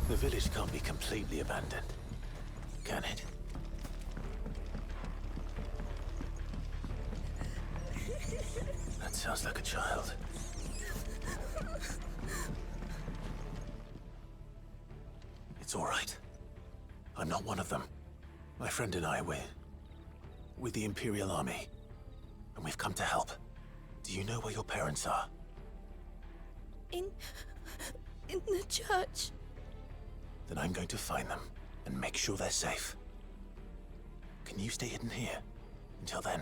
The village can't be completely abandoned, can it? That sounds like a child. It's all right. I'm not one of them. My friend and I, we're with the Imperial Army, and we've come to help. Do you know where your parents are? In the church. Then I'm going to find them and make sure they're safe. Can you stay hidden here until then?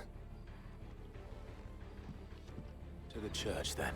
To the church, then.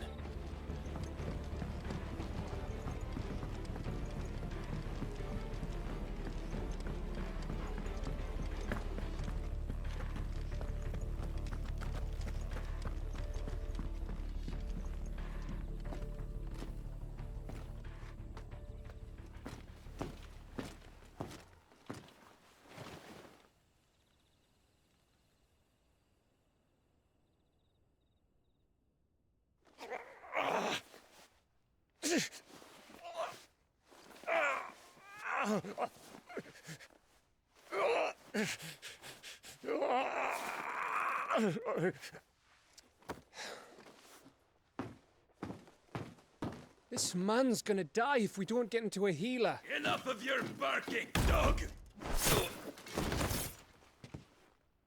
This man's gonna die if we don't get into a healer. Enough of your barking, dog!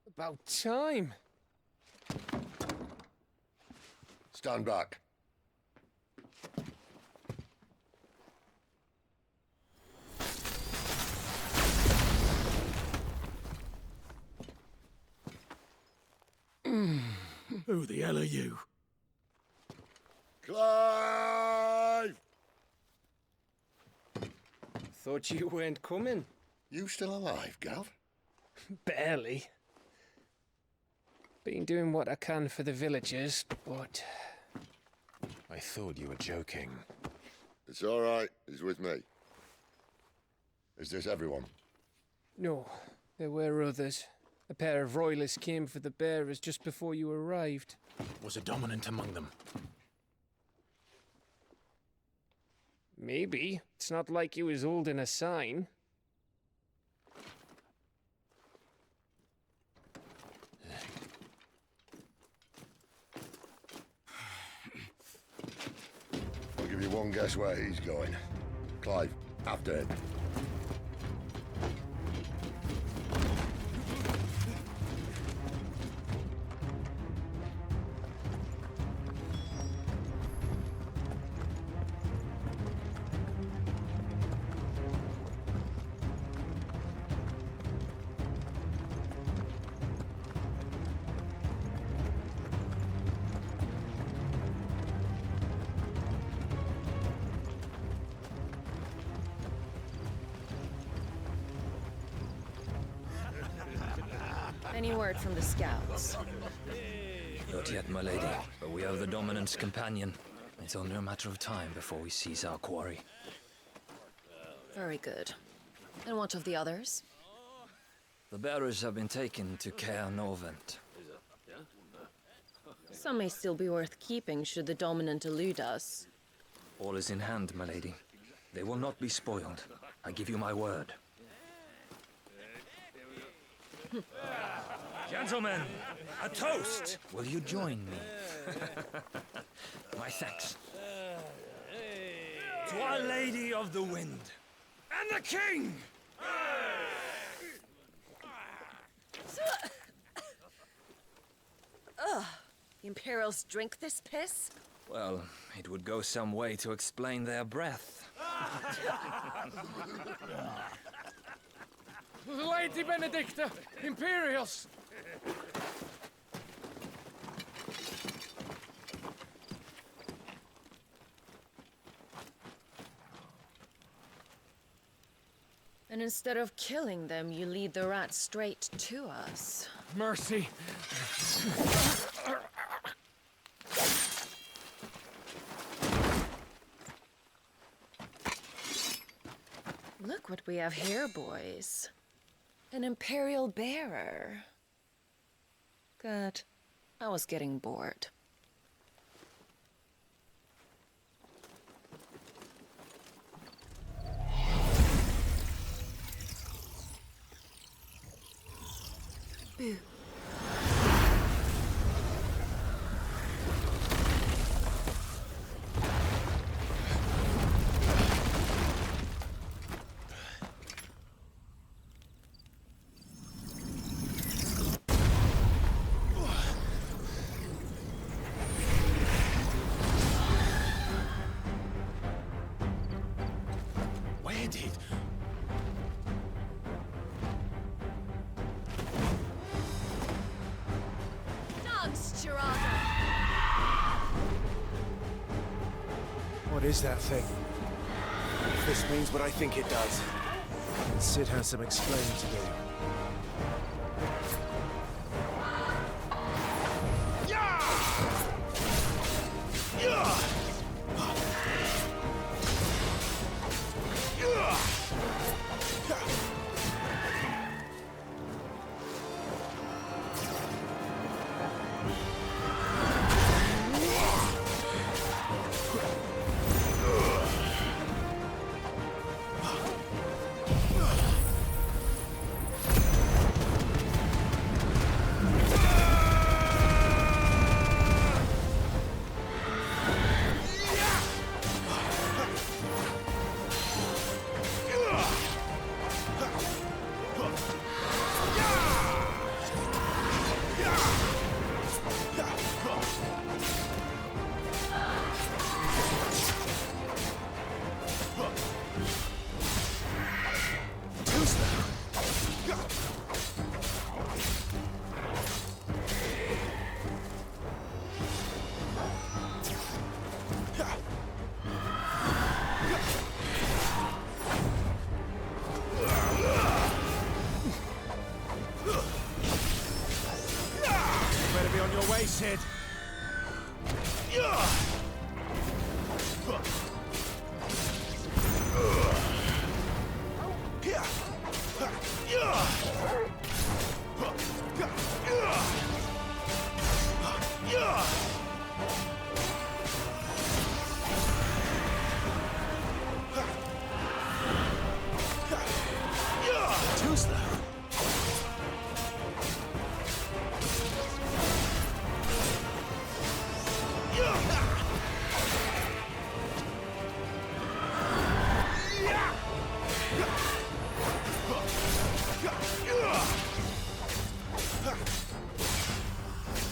About time. Stand back. Who the hell are you? Clive! Thought you weren't coming. You still alive, Gav? Barely. Been doing what I can for the villagers, but... I thought you were joking. It's all right. He's with me. Is this everyone? No, there were others. A pair of royalists came for the bearers just before you arrived. Was a dominant among them? Maybe. It's not like he was holding a sign. I'll give you one guess where he's going. Clive, after him. Any word from the scouts? Not yet, my lady, but we have the Dominant's companion. It's only a matter of time before we seize our quarry. Very good. And what of the others? The bearers have been taken to Caer Novent. Some may still be worth keeping should the Dominant elude us. All is in hand, my lady. They will not be spoiled. I give you my word. Gentlemen, a toast! Will you join me? My thanks. To Our Lady of the Wind and the King! Ugh. The Imperials drink this piss? Well, it would go some way to explain their breath. Lady Benedicta! Imperials! And instead of killing them, you lead the rats straight to us. Mercy! Look what we have here, boys. An Imperial bearer. Good. I was getting bored. What is that thing? If this means what I think it does. And Sid has some explaining to do. Sid.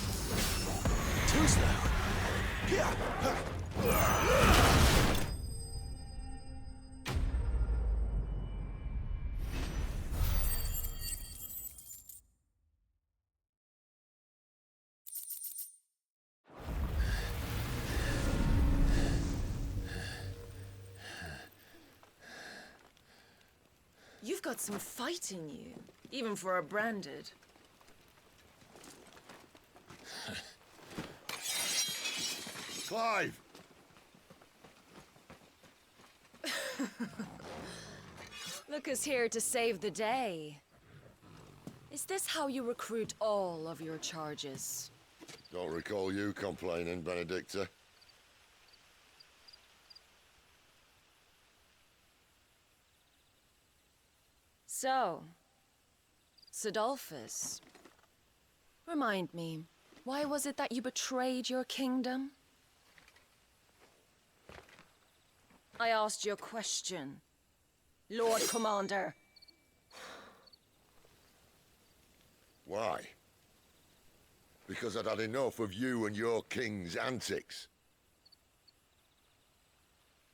Too slow. Too slow. You've got some fight in you, even for a branded. Clive! Look who's here to save the day. Is this how you recruit all of your charges? Don't recall you complaining, Benedicta. So, Sidolphus, remind me, why was it that you betrayed your kingdom? I asked you a question, Lord Commander. Why? Because I'd had enough of you and your king's antics.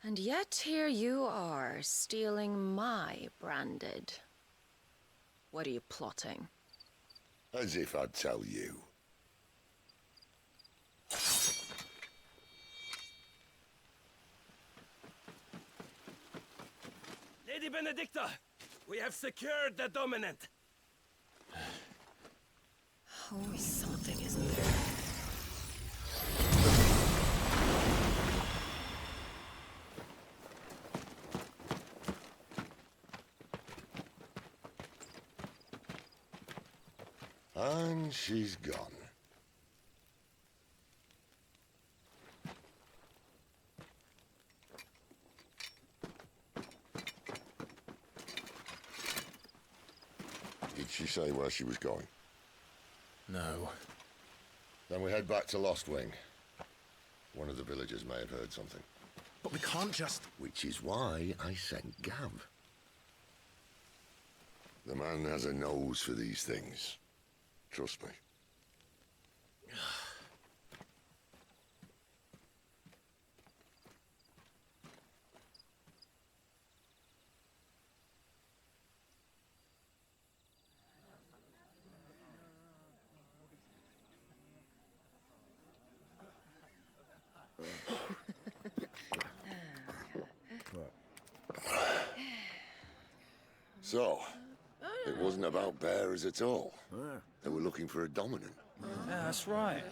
And yet here you are, stealing my branded. What are you plotting? As if I'd tell you. Lady Benedicta, we have secured the dominant. Always something, isn't there? And she's gone. Did she say where she was going? No. Then we head back to Lost Wing. One of the villagers may have heard something. But we can't just... Which is why I sent Gav. The man has a nose for these things. Trust me. So, it wasn't about bearers at all. They were looking for a dominant. Yeah, that's right.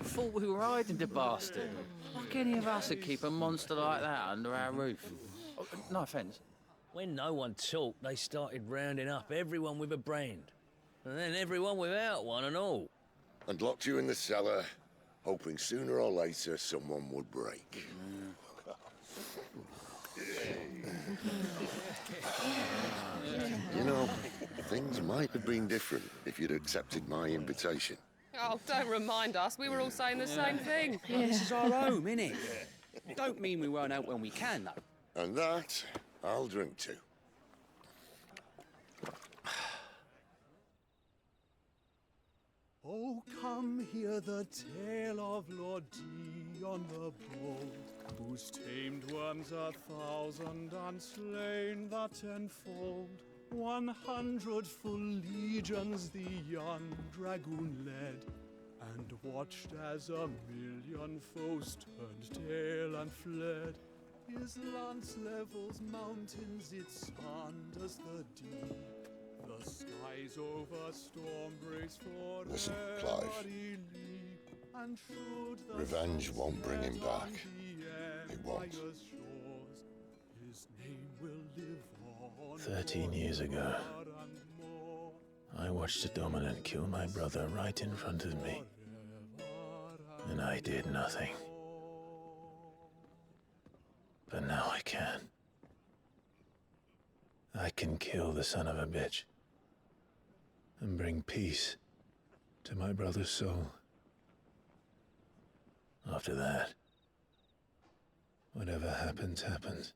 Thought we were hiding the bastard. Like any of us would keep a monster like that under our roof. Oh, no offence. When no one talked, they started rounding up everyone with a brand. And then everyone without one and all. And locked you in the cellar, hoping sooner or later someone would break. You know, things might have been different if you'd accepted my invitation. Oh, don't remind us. We were all saying the same thing. This is our home, innit? Don't mean we won't out when we can, though. And that, I'll drink to. Oh, come hear the tale of Lord Dion the Bold, who's tamed worms 1,000 and slain the 10-fold. 100 full legions the young dragoon led, and watched as 1,000,000 foes turned tail and fled. His lance levels mountains, it sanders the deep. The skies over storm breaks for Listen, Clive. Revenge won't bring him back. It won't. 13 years ago, I watched a dominant kill my brother right in front of me. And I did nothing. But now I can. I can kill the son of a bitch and bring peace to my brother's soul. After that, whatever happens, happens.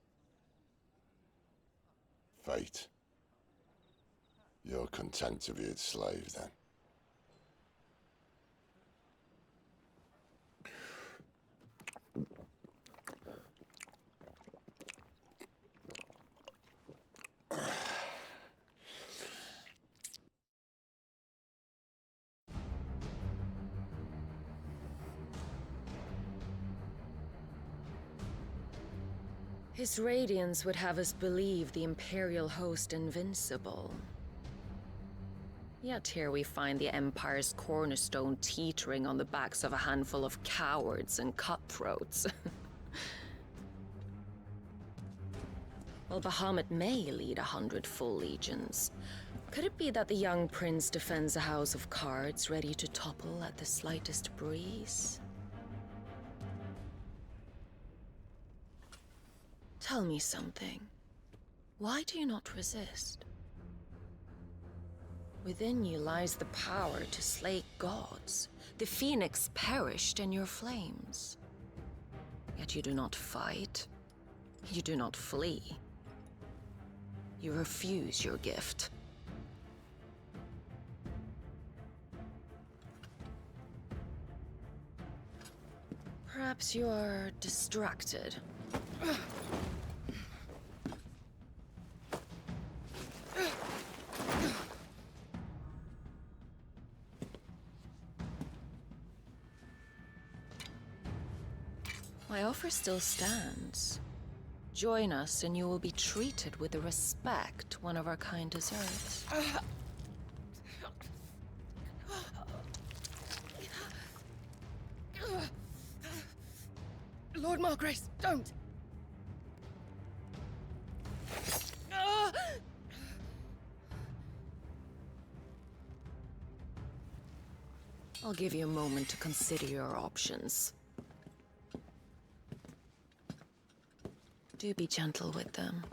Fate. You're content to be its slave, then? His radiance would have us believe the Imperial host invincible. Yet here we find the Empire's cornerstone teetering on the backs of a handful of cowards and cutthroats. Well, Bahamut may lead 100 full legions. Could it be that the young prince defends a house of cards ready to topple at the slightest breeze? Tell me something. Why do you not resist? Within you lies the power to slay gods. The phoenix perished in your flames. Yet you do not fight. You do not flee. You refuse your gift. Perhaps you are distracted. My offer still stands. Join us and you will be treated with the respect one of our kind deserves. Lord Margrace, don't! I'll give you a moment to consider your options. Do be gentle with them.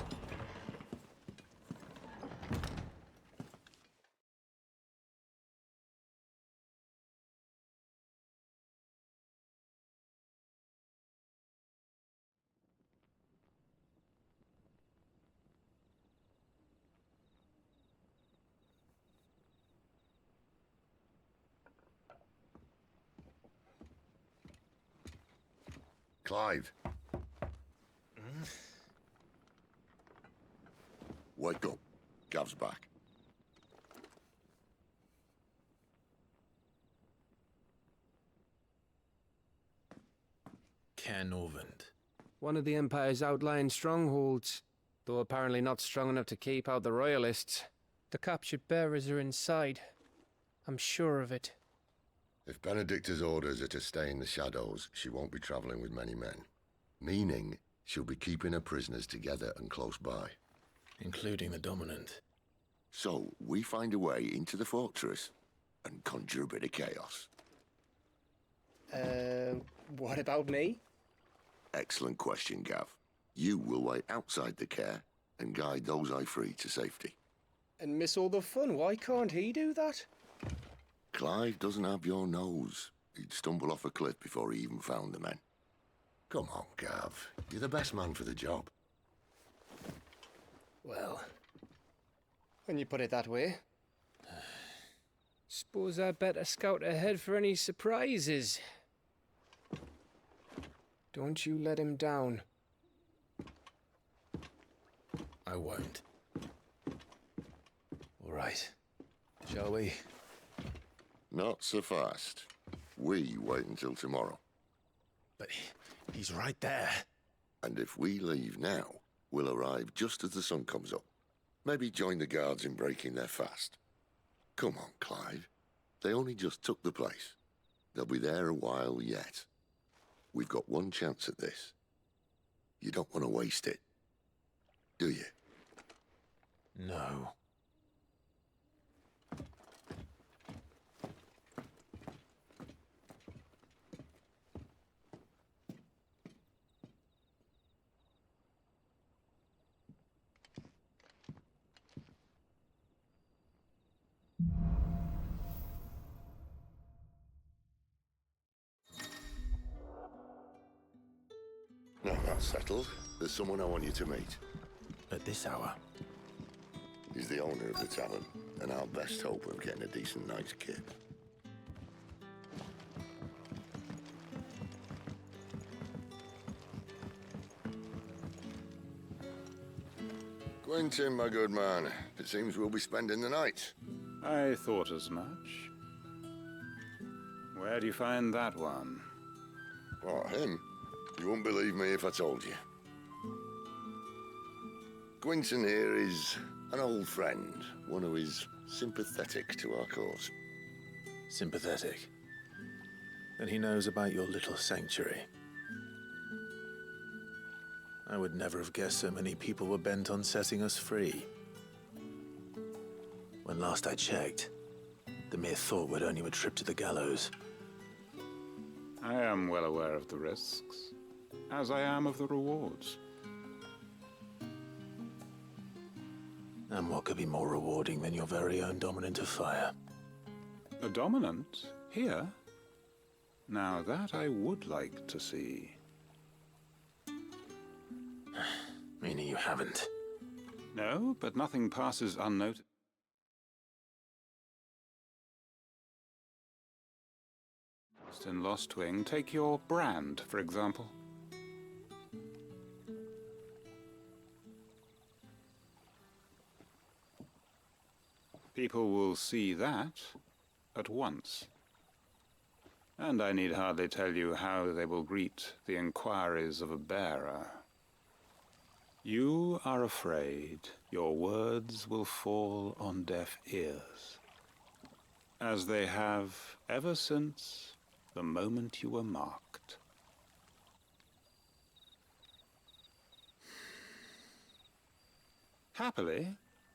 Clive. Wake up. Gav's back. Canovant. One of the Empire's outlying strongholds. though apparently not strong enough to keep out the royalists. The captured bearers are inside. I'm sure of it. If Benedicta's orders are to stay in the shadows, she won't be traveling with many men. Meaning, she'll be keeping her prisoners together and close by. Including the dominant. So, we find a way into the fortress and conjure a bit of chaos. What about me? Excellent question, Gav. You will wait outside the care and guide those I free to safety. And miss all the fun. Why can't he do that? Clive doesn't have your nose. He'd stumble off a cliff before he even found the men. Come on, Gav. You're the best man for the job. Well, when you put it that way. Suppose I'd better scout ahead for any surprises. Don't you let him down. I won't. All right. Shall we? Not so fast. We wait until tomorrow. But he's right there. And if we leave now, we'll arrive just as the sun comes up. Maybe join the guards in breaking their fast. Come on, Clive. They only just took the place. They'll be there a while yet. We've got one chance at this. You don't want to waste it, do you? No. Now that's settled, there's someone I want you to meet. At this hour? He's the owner of the tavern, and our best hope of getting a decent night's kip. Quentin, my good man, it seems we'll be spending the night. I thought as much. Where do you find that one? What, him? You wouldn't believe me if I told you. Quentin here is an old friend, one who is sympathetic to our cause. Sympathetic? Then he knows about your little sanctuary. I would never have guessed so many people were bent on setting us free. When last I checked, the mere thought would earn you a trip to the gallows. I am well aware of the risks, as I am of the rewards. And what could be more rewarding than your very own dominant of fire? A dominant? Here? Now that I would like to see. Meaning you haven't? No, but nothing passes unnoticed. In Lostwing, take your brand, for example. People will see that at once. And I need hardly tell you how they will greet the inquiries of a bearer. You are afraid your words will fall on deaf ears, as they have ever since the moment you were marked. Happily,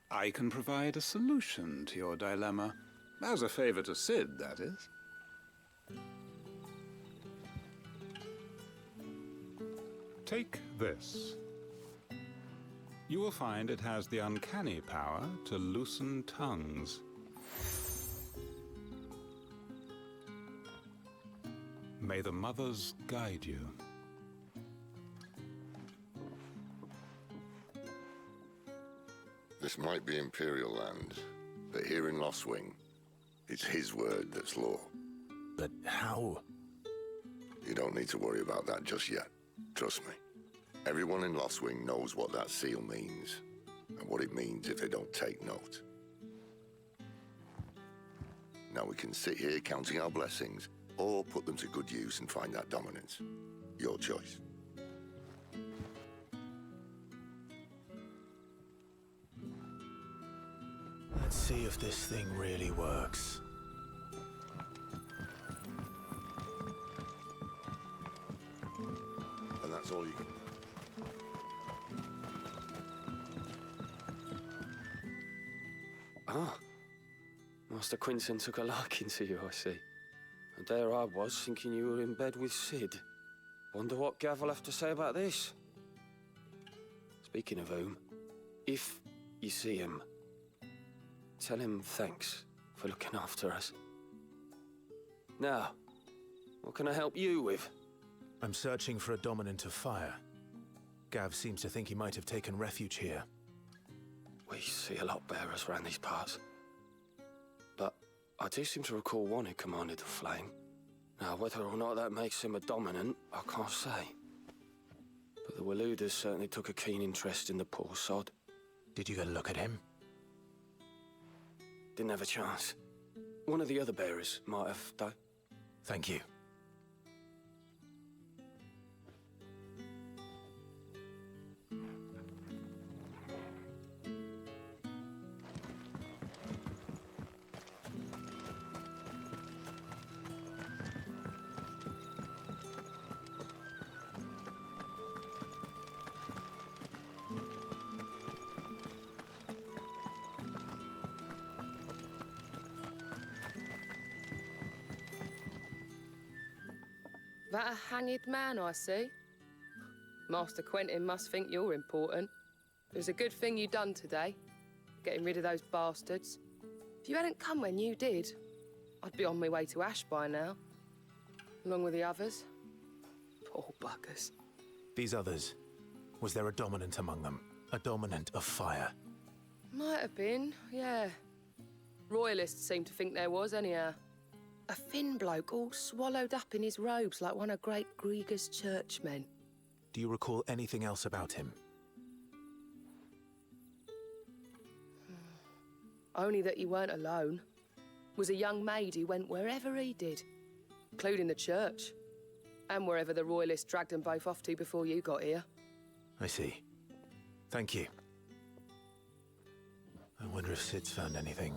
I can provide a solution to your dilemma. As a favor to Sid, that is. Take this. You will find it has the uncanny power to loosen tongues. May the mothers guide you. This might be Imperial land, but here in Lostwing, it's his word that's law. But how? You don't need to worry about that just yet. Trust me. Everyone in Lostwing knows what that seal means, and what it means if they don't take note. Now we can sit here counting our blessings, or put them to good use and find that dominance. Your choice. Let's see if this thing really works. And that's all you can... Ah. Master Quinton took a liking to you, I see. And there I was, thinking you were in bed with Sid. Wonder what Gav will have to say about this. Speaking of whom, if you see him, tell him thanks for looking after us. Now, what can I help you with? I'm searching for a dominant of fire. Gav seems to think he might have taken refuge here. We see a lot bearers around these parts. But I do seem to recall one who commanded the flame. Now, whether or not that makes him a dominant, I can't say. But the Waluders certainly took a keen interest in the poor sod. Did you get a look at him? Didn't have a chance. One of the other bearers might have, though. Thank you. That a hanged man, I see. Master Quentin must think you're important. It was a good thing you done today, getting rid of those bastards. If you hadn't come when you did, I'd be on my way to Ash by now, along with the others. Poor buggers. These others, was there a dominant among them? A dominant of fire? Might have been, yeah. Royalists seem to think there was, anyhow. A thin bloke all swallowed up in his robes like one of Great Gregor's churchmen. Do you recall anything else about him? Only that he weren't alone. Was a young maid who went wherever he did, including the church, and wherever the Royalists dragged them both off to before you got here. I see. Thank you. I wonder if Sid's found anything.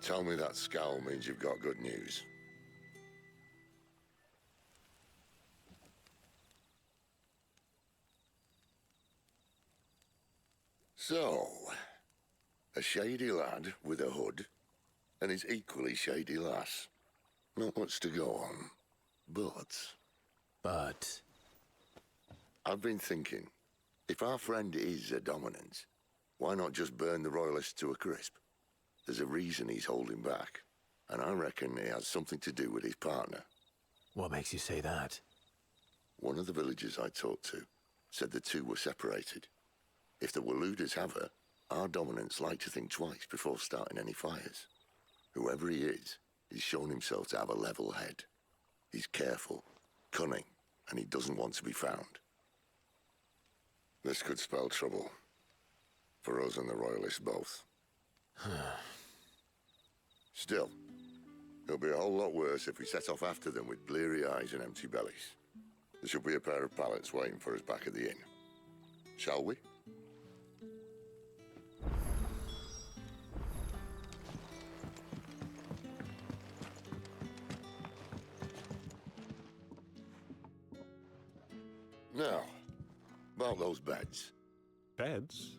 Tell me that scowl means you've got good news. So, a shady lad with a hood, and his equally shady lass. Not much to go on, but... I've been thinking, if our friend is a dominant, why not just burn the Royalists to a crisp? There's a reason he's holding back, and I reckon he has something to do with his partner. What makes you say that? One of the villagers I talked to said the two were separated. If the Waluders have her, our dominants like to think twice before starting any fires. Whoever he is, he's shown himself to have a level head. He's careful, cunning, and he doesn't want to be found. This could spell trouble. For us and the Royalists both. Still, it'll be a whole lot worse if we set off after them with bleary eyes and empty bellies. There should be a pair of pallets waiting for us back at the inn. Shall we? Now, about those beds. Beds?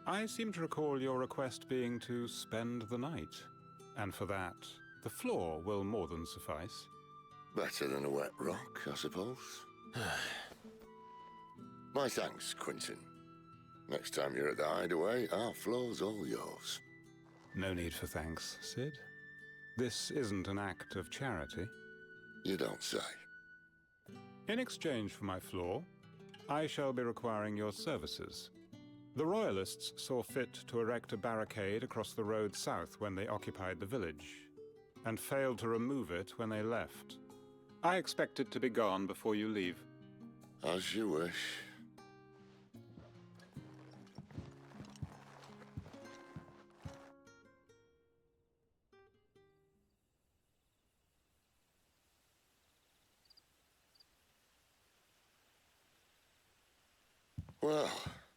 I seem to recall your request being to spend the night. And for that, the floor will more than suffice. Better than a wet rock, I suppose. My thanks, Quinton. Next time you're at the hideaway, our floor's all yours. No need for thanks, Sid. This isn't an act of charity. You don't say. In exchange for my floor, I shall be requiring your services. The Royalists saw fit to erect a barricade across the road south when they occupied the village, and failed to remove it when they left. I expect it to be gone before you leave. As you wish. Well,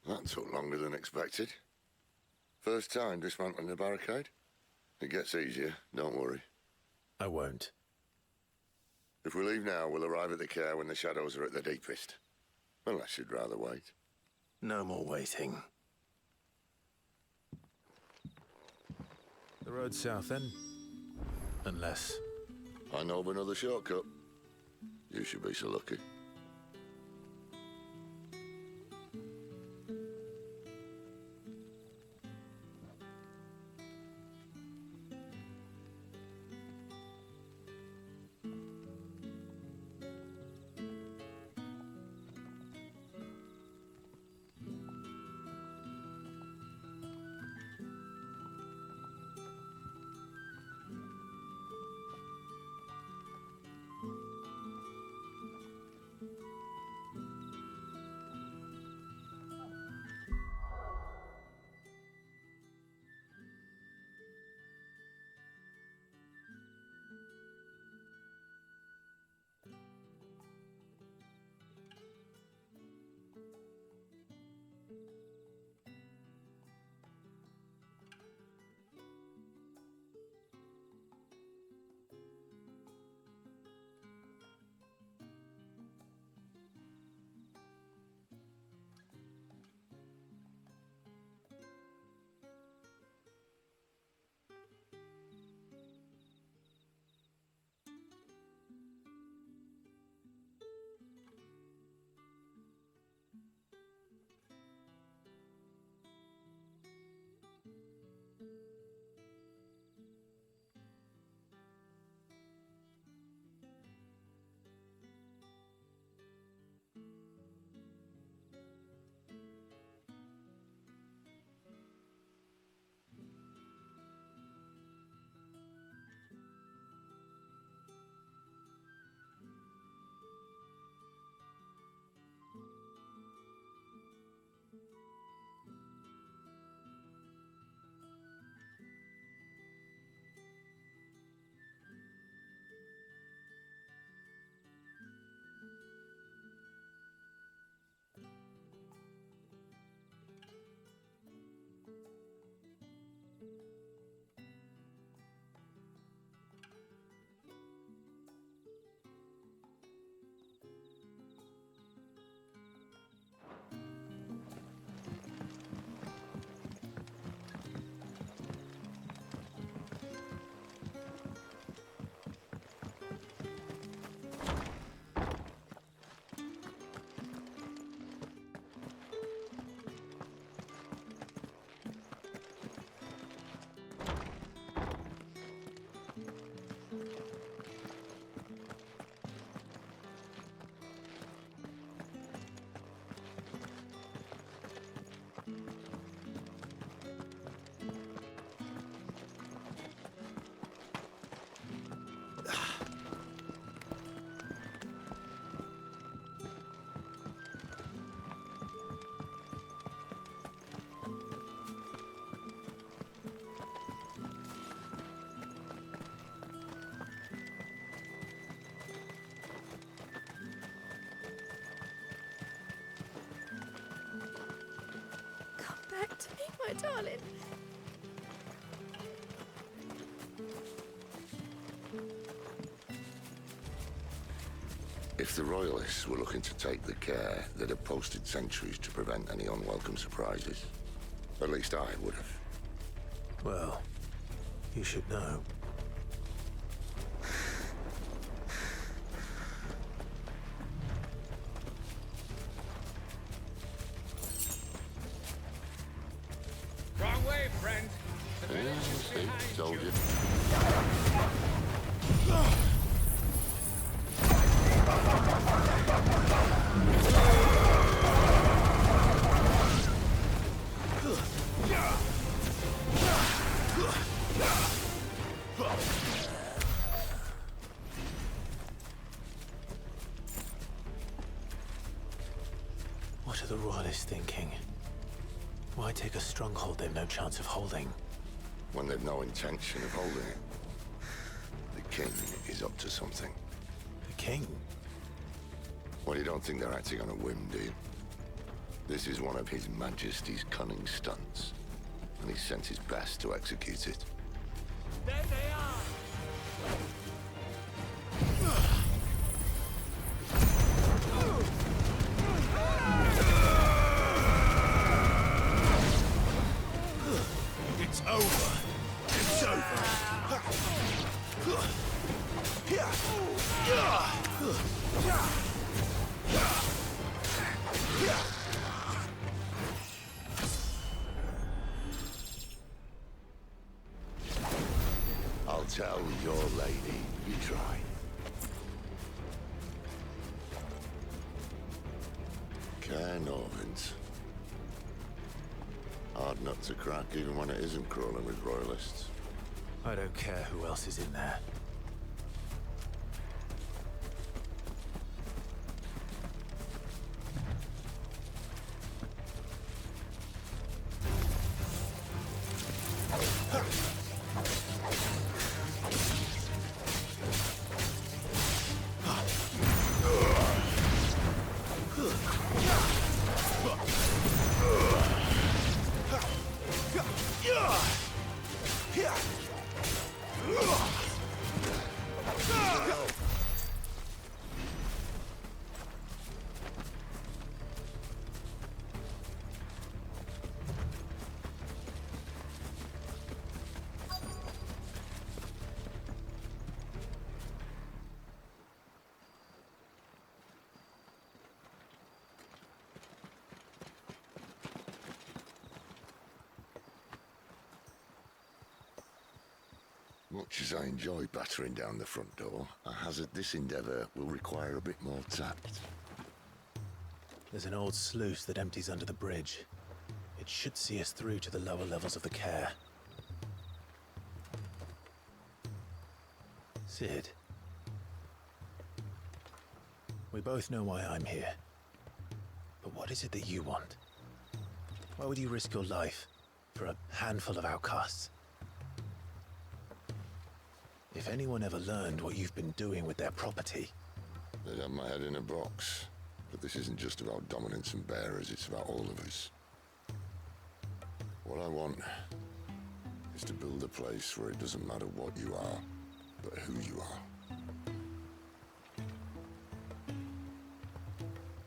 that took longer than expected. First time dismantling the barricade? It gets easier, don't worry. I won't. If we leave now, we'll arrive at the care when the shadows are at their deepest. Unless you'd rather wait. No more waiting. The road south, then? Unless... I know of another shortcut. You should be so lucky. Back to me, my darling. If the Royalists were looking to take the care, they'd have posted sentries to prevent any unwelcome surprises. At least I would have. Well, you should know. Wrong way, friend. The Yeah, village is see, behind told you. you. What are the Royalists thinking? Why take a stronghold they've no chance of holding? When they've no intention of holding it. The king is up to something. The king? Well, you don't think they're acting on a whim, do you? This is one of His Majesty's cunning stunts, and he sent his best to execute it. There they are! It's over. It's over. I'll tell your lady you tried. Care Normans. Hard nut to crack even when it isn't crawling with royalists. I don't care who else is in there. Much as I enjoy battering down the front door, I hazard this endeavour will require a bit more tact. There's an old sluice that empties under the bridge. It should see us through to the lower levels of the care. Sid. We both know why I'm here. But what is it that you want? Why would you risk your life for a handful of outcasts? If anyone ever learned what you've been doing with their property... They'd have my head in a box. But this isn't just about dominance and bearers, it's about all of us. What I want is to build a place where it doesn't matter what you are, but who you are.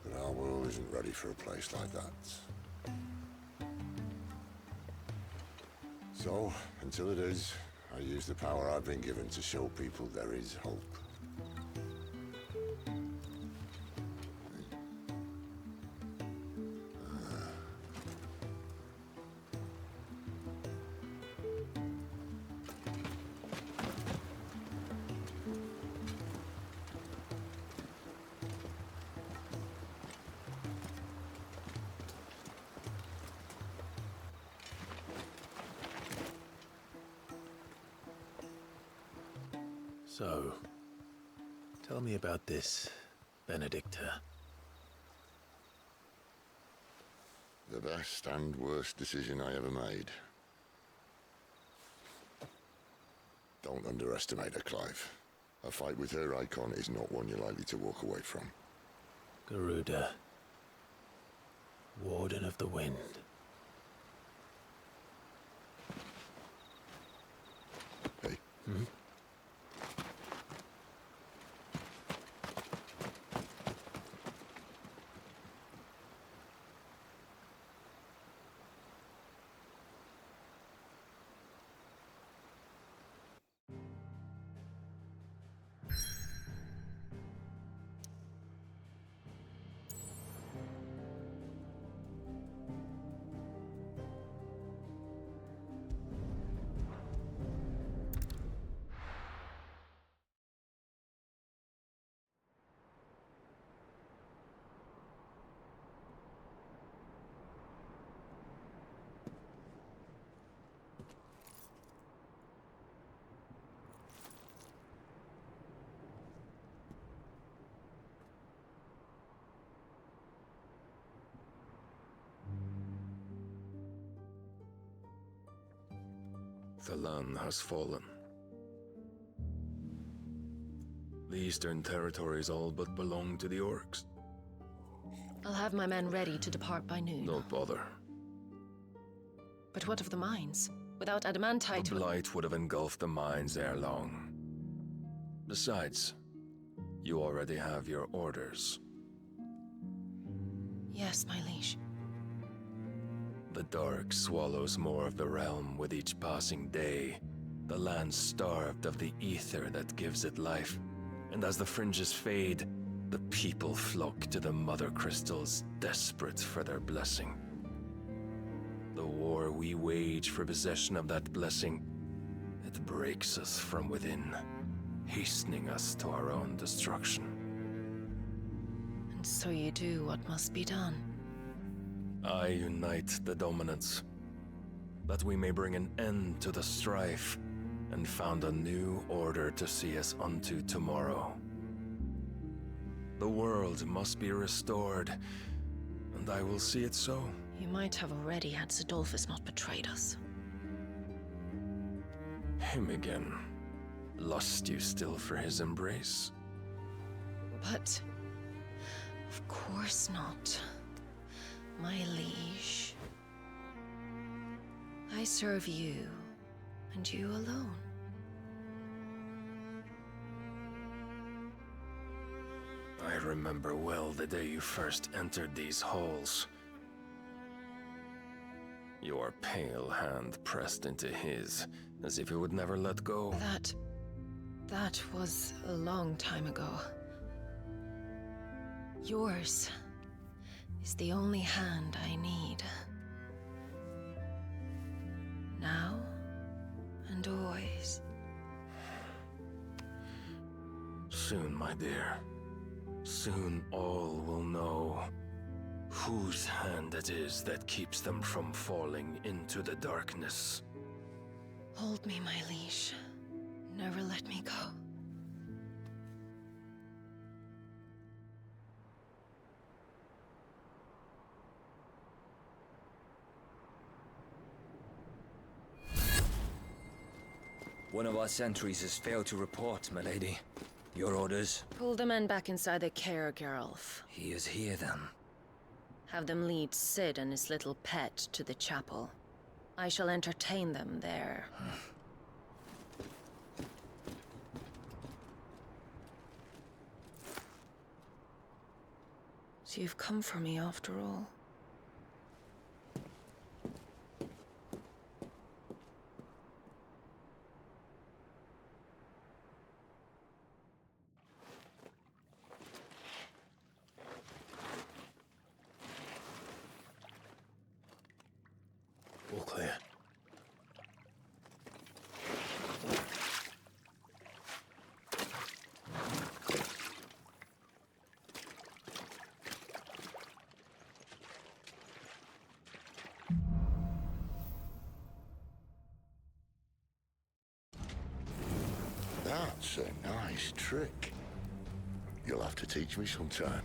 But our world isn't ready for a place like that. So, until it is, I use the power I've been given to show people there is hope. So, tell me about this, Benedicta. The best and worst decision I ever made. Don't underestimate her, Clive. A fight with her icon is not one you're likely to walk away from. Garuda. Warden of the Wind. Hey. Hmm? The land has fallen. The eastern territories all but belong to the orcs. I'll have my men ready to depart by noon. Don't bother. But what of the mines? Without adamantite... The blight would have engulfed the mines ere long. Besides, you already have your orders. Yes, my liege. The dark swallows more of the realm with each passing day. The land starved of the ether that gives it life. And as the fringes fade, the people flock to the mother crystals, desperate for their blessing. The war we wage for possession of that blessing, it breaks us from within, hastening us to our own destruction. And so you do what must be done. I unite the dominants, that we may bring an end to the strife, and found a new order to see us unto tomorrow. The world must be restored, and I will see it so. You might have already had Zidolphus not betrayed us. Him again. Lust you still for his embrace? But... of course not. My liege. I serve you, and you alone. I remember well the day you first entered these halls. Your pale hand pressed into his, as if it would never let go. That was a long time ago. Yours is the only hand I need. Now and always. Soon, my dear. Soon all will know whose hand it is that keeps them from falling into the darkness. Hold me, my liege. Never let me go. One of our sentries has failed to report, my lady. Your orders? Pull the men back inside the care, Geralf. He is here, then. Have them lead Sid and his little pet to the chapel. I shall entertain them there. So you've come for me after all. All clear. That's a nice trick. You'll have to teach me sometime.